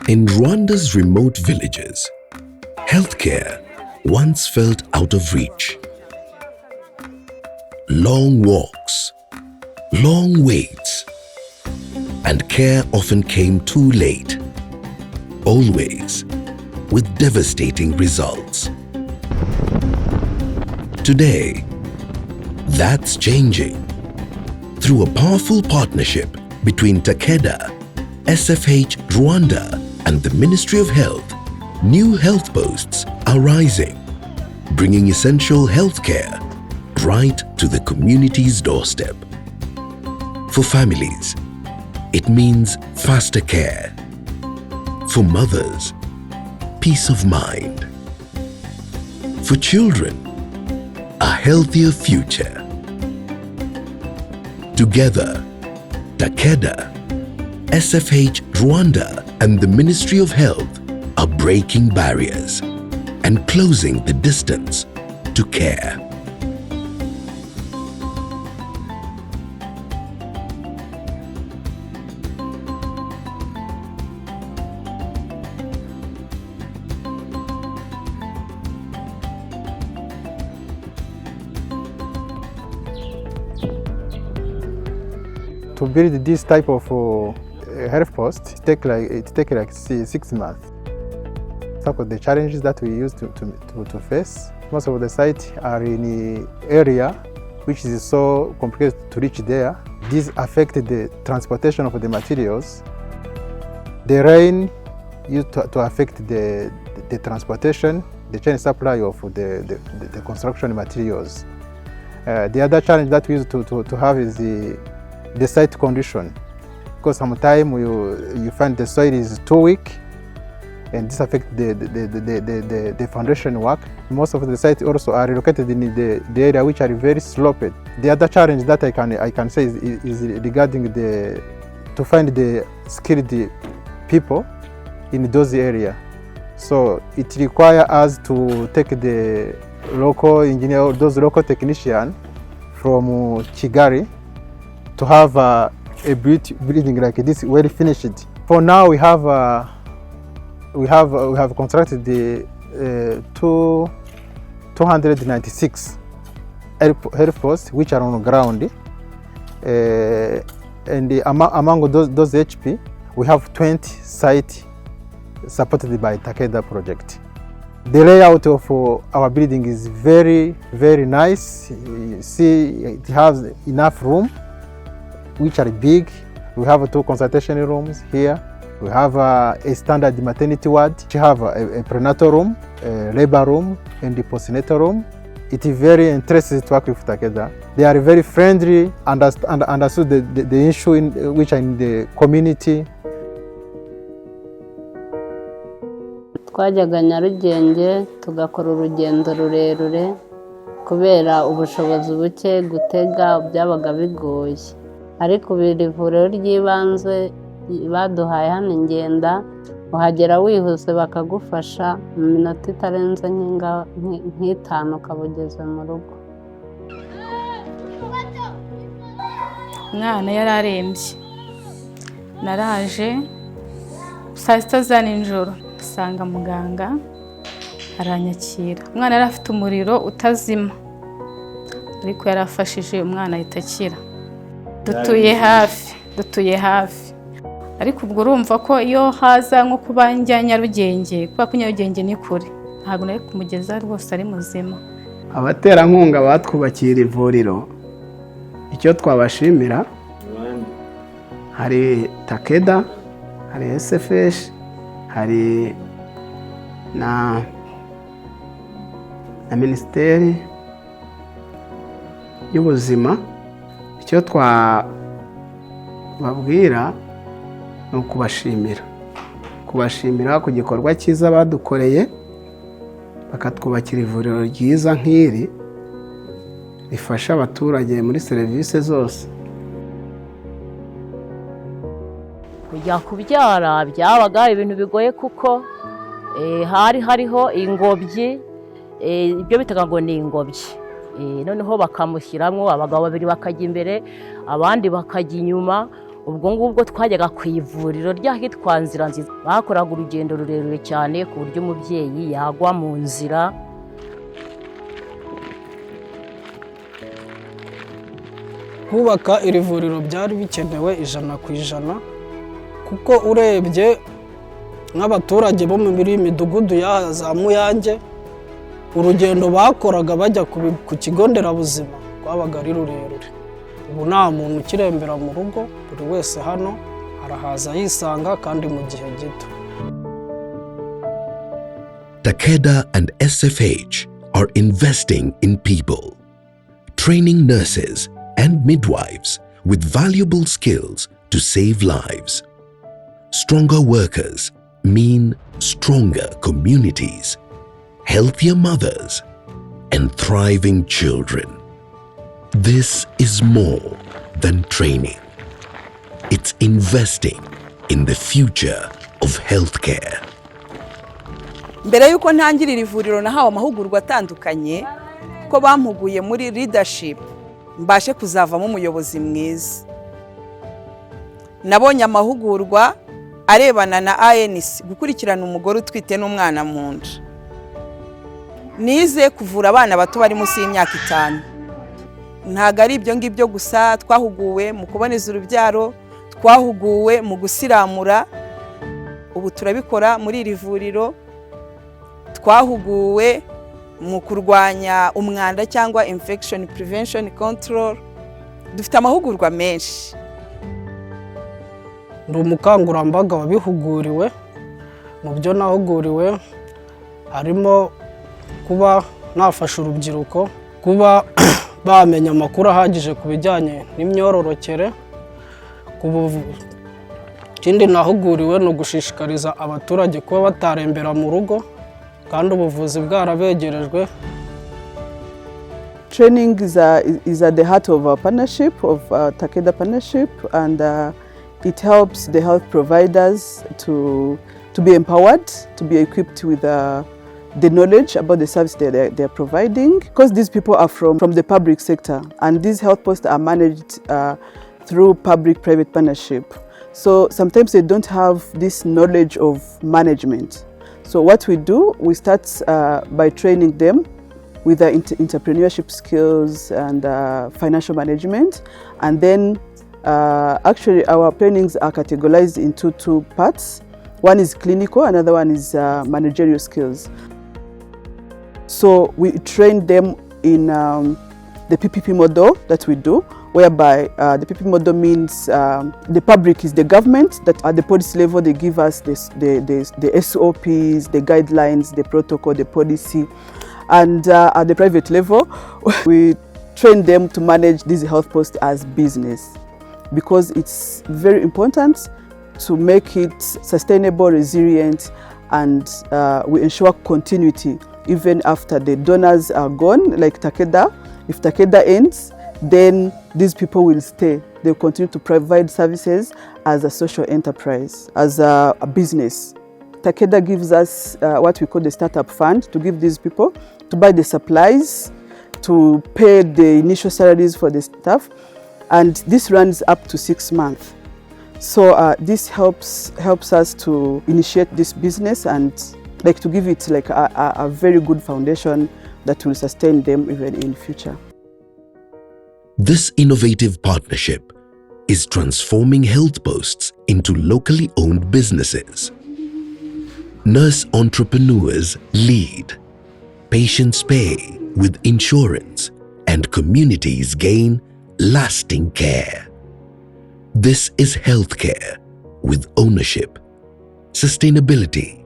In Rwanda's remote villages, healthcare once felt out of reach. Long walks, long waits, and care often came too late, always with devastating results. Today, that's changing. Through a powerful partnership between Takeda, SFH Rwanda, and the Ministry of Health, new health posts are rising, bringing essential health care right to the community's doorstep. For families, it means faster care. For mothers, peace of mind. For children, a healthier future. Together, Takeda, SFH Rwanda, and the Ministry of Health are breaking barriers and closing the distance to care. To build this type of health post, it take like 6 months. Some of the challenges that we used to face, most of the sites are in the area which is so complicated to reach there. This affected the transportation of the materials. The rain used to affect the transportation, the chain supply of the construction materials. The other challenge that we used to have is the site condition, because sometimes you find the soil is too weak, and this affects the foundation work. Most of the sites also are located in the area which are very sloped. The other challenge that I can say is regarding to find the skilled people in those areas. So it requires us to take the local engineer, those local technicians from Kigali, to have a building like this well finished. For now, we have constructed the 296 health posts which are on the ground, and among those HP, we have 20 sites supported by Takeda project. The layout of our building is very, very nice. You see, it has enough room, which are big. We have 2 consultation rooms here. We have a standard maternity ward. We have a prenatal room, a labor room, and the postnatal room. It is very interesting to work with Takeda. They are very friendly, understood the issue which are in the community. Twajyaga Nyarugenge tugakora urugendo rurerure kubera ubushobozi buke, gutega byabaga bigoye. Ariko iri vuriro ry'ibanze baduhaye hano Ngenda, uhagera wihuse bakagufasha mu minota itarenze nk'itanu ukabugeze mu rugo. Umwana yararembye, naraje saa 6 za nijoro nsanga muganga aranyakira. Umwana yari afite umuriro utazima, ariko yarafashije umwana yitakira. Dutuye hafi, ariko ubwo urumva ko iyo haza nko kuba njya Nyarugenge, kuba ko Nyarugenge ni kure, ntabwo nari kumugeza rwose ari muzima. Abaterankunga batwubakira ivuriro, icyo twabashimira, hari Takeda, hari SFH, hari na Minisiteri y'Ubuzima. Icyo twababwira ni ukubashimira ku gikorwa cyiza badukoreye, bakatwubakira ivuriro ryiza nk'iri rifasha abaturage muri serivisi zose. Kujya kubyara byabaga ibintu bigoye kuko hariho ingobyi, ibyo bitaga ngo ni ingobyi. Noneho bakamushyiramo abagabo babiri bakajya imbere, abandi bakajya inyuma, ubwo ngubwo twajyaga ku ivuriro ry'ahitwa Nzira Nziza, bakoraga urugendo rurerure cyane ku buryo umubyeyi yagwa mu nzira. Kubaka iri vuriro byari bikenewe 100%, kuko urebye nk'abaturage bo mu midugudu ya za Muyange, urugendo bakoraga bajya ku kigo nderabuzima rwabaga ari rurerure. Ubu nta muntu ukirembera mu rugo, buri wese hano arahaza yisanga kandi mu gihe gito. Takeda and SFH are investing in people, training nurses and midwives with valuable skills to save lives. Stronger workers mean stronger communities, healthier mothers, and thriving children. This is more than training. It's investing in the future of healthcare. Mbere yuko ntangira iri vuriro nahawe amahugurwa atandukanye ko bampuguye muri leadership mbashe kuzavamo umuyobozi mwiza. Nabonye amahugurwa arebana na ANC, gukurikirana umugore utwite n'umwana mu nda. Nize kuvura abana bato bari munsi y'imyaka 5. Ntago ari ibyo ngibyo gusa, twahuguwe mu kuboneza urubyaro, twahuguwe mu gusiramura, ubu turabikora muri iri vuriro. Twahuguwe mu kurwanya umwanda cyangwa infection prevention control. Dufite amahugurwa menshi. Ndi umukangurambaga wabihuguriwe. Mu byo nahuguriwe harimo kuba nafasha urubyiruko kuba bamenya amakuru ahagije ku bijyanye n'imyororokere. Ikindi nahuguriwe no gushishikariza abaturage kuba batarembera mu rugo kandi ubuvuzi bwarabegerejwe. Training is at the heart of our partnership, of Takeda partnership, and it helps the health providers to be empowered, to be equipped with the knowledge about the service they're providing. Because these people are from the public sector, and these health posts are managed through public-private partnership. So sometimes they don't have this knowledge of management. So what we do, we start by training them with the entrepreneurship skills and financial management. And then actually our trainings are categorized into 2 parts. One is clinical, another one is managerial skills. So we train them in the PPP model that we do, whereby the PPP model means the public is the government, that at the policy level they give us the SOPs, the guidelines, the protocol, the policy. And at the private level, we train them to manage these health posts as business, because it's very important to make it sustainable, resilient, and we ensure continuity even after the donors are gone, like Takeda. If Takeda ends, then these people will stay. They'll continue to provide services as a social enterprise, as a business. Takeda gives us what we call the startup fund to give these people to buy the supplies, to pay the initial salaries for the staff, and this runs up to 6 months. So this helps us to initiate this business and like to give it like a very good foundation that will sustain them even in future. This innovative partnership is transforming health posts into locally owned businesses. Nurse entrepreneurs lead, patients pay with insurance, and communities gain lasting care. This is healthcare with ownership, sustainability,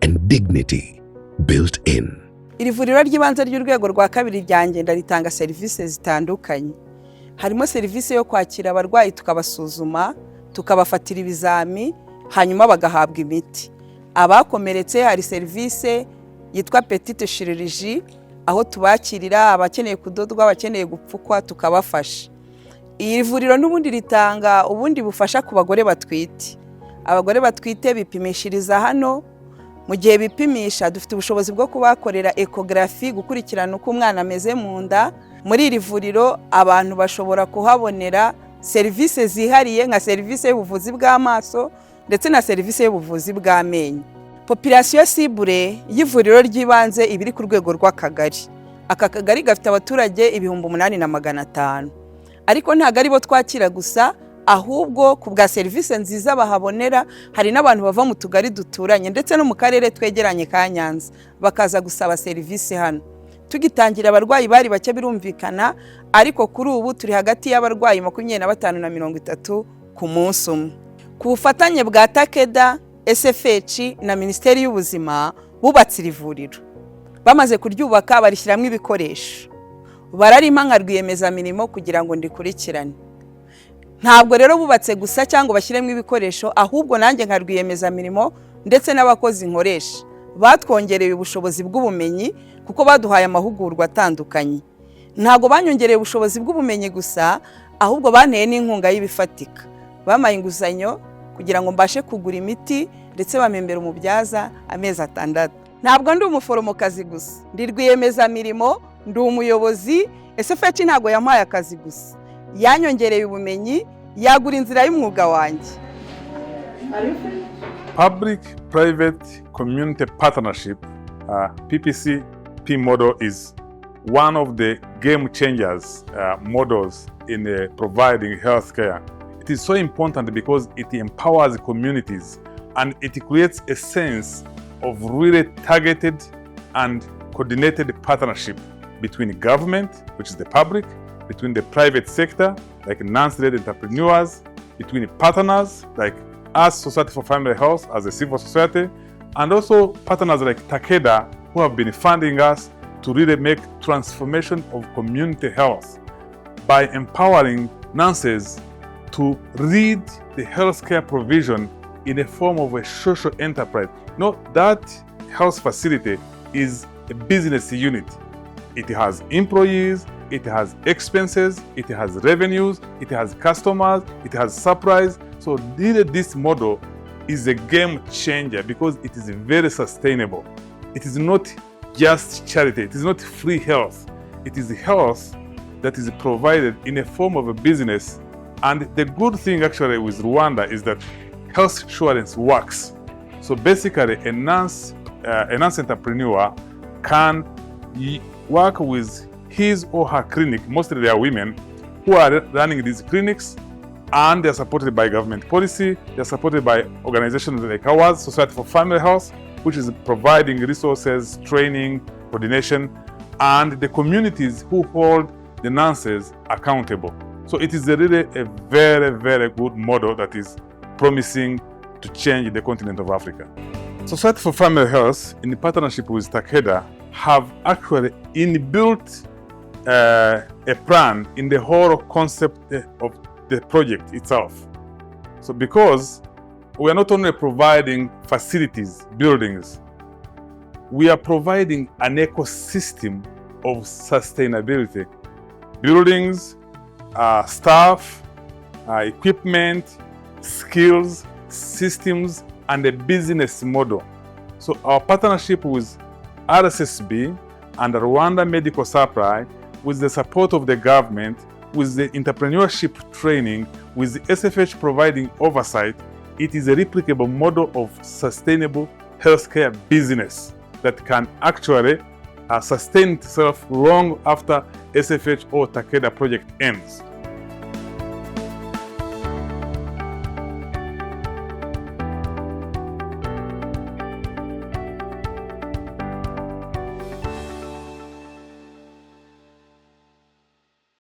and dignity built in. Iri vuriro ry'ibanze ry'urwego rwa 2 ryangenda ritanga serivisi zitandukanye. Harimo serivisi yo kwakira abarwayi tukabasuzuma, tukabafatira ibizami, hanyuma bagahabwa imiti. Abakomeretse hari serivisi yitwa petite chirurgie, aho tubakirira abakeneye kudodwa, abakeneye gupfukwa tukabafasha. Iri vuriro n'ubundi ritanga ubundi bufasha ku bagore batwite. Abagore batwite bipimishiriza hano. Mu gihe bipimisha dufite ubushobozi bwo kubakorera ecography, gukurikirana uko umwana ameze mu nda. Muri iri vuriro abantu bashobora kuhabonera serivisi zihariye nka serivisi y'ubuvuzi bw'amaso ndetse na serivisi y'ubuvuzi bw'amenyo. Population cible y'ivuriro ry'ibanze ibiri ku rwego rw'akagari. Aka kagari gafite abaturage 8,500. Ariko ntago ari bo twakira gusa, ahubwo ku bwa serivisi nziza bahabonera hari n'abantu bava mu tugari duturanye ndetse no mu karere twegeranye ka Nyanza bakaza gusaba serivisi hano. Tugitangira abarwayi bari bake birumvikana, ariko kuri ubu turi hagati y'abarwayi 25 na 30 ku munsi umwe. Ku bufatanye bwa Takeda, SFH na Minisiteri y'Ubuzima bubatse iri vuriro. Bamaze kuryubaka barishyiramo ibikoresho. Bararima nka rwiyemezamirimo kugira ngo ndikurikirane. Ntabwo rero bubatse gusa cyangwa bashyiremo ibikoresho, ahubwo nanjye nka rwiyemezamirimo ndetse n'abakozi nkoresha batwongereye ubushobozi bw'ubumenyi kuko baduhaye amahugurwa atandukanye. Ntabwo banyongereye ubushobozi bw'ubumenyi gusa, ahubwo banteye n'inkunga y'ibifatika. Bamaye inguzanyo kugira ngo mbashe kugura imiti ndetse bamembera umubyaza amezi 6. Ntabwo ndi umuforomokazi gusa, ndi rwiyemezamirimo, ndi umuyobozi. SFH ntabwo yampaye akazi gusa, yanyongereye ubumenyi, yagura inzira y'umwuga wanjye. Public-private community partnership, PPCP model is one of the game changers models in providing healthcare. It is so important because it empowers communities and it creates a sense of really targeted and coordinated partnership between government, which is the public, between the private sector, like nurse-led entrepreneurs, between partners, like us, Society for Family Health, as a civil society, and also partners like Takeda, who have been funding us to really make transformation of community health by empowering nurses to lead the healthcare provision in a form of a social enterprise. That health facility is a business unit. It has employees, it has expenses, it has revenues, it has customers, it has supplies. So this model is a game changer because it is very sustainable. It is not just charity, it is not free health. It is health that is provided in a form of a business. And the good thing actually with Rwanda is that health insurance works. So basically a nurse entrepreneur can work with his or her clinic, mostly they are women, who are running these clinics, and they are supported by government policy, they are supported by organizations like ours, Society for Family Health, which is providing resources, training, coordination, and the communities who hold the nurses accountable. So it is really a very, very good model that is promising to change the continent of Africa. Society for Family Health, in partnership with Takeda, have actually inbuilt a plan in the whole concept of the project itself. So because we are not only providing facilities, buildings, we are providing an ecosystem of sustainability. Buildings, staff, equipment, skills, systems, and a business model. So our partnership with RSSB and Rwanda Medical Supply, with the support of the government, with the entrepreneurship training, with the SFH providing oversight, it is a replicable model of sustainable healthcare business that can actually sustain itself long after SFH or Takeda project ends.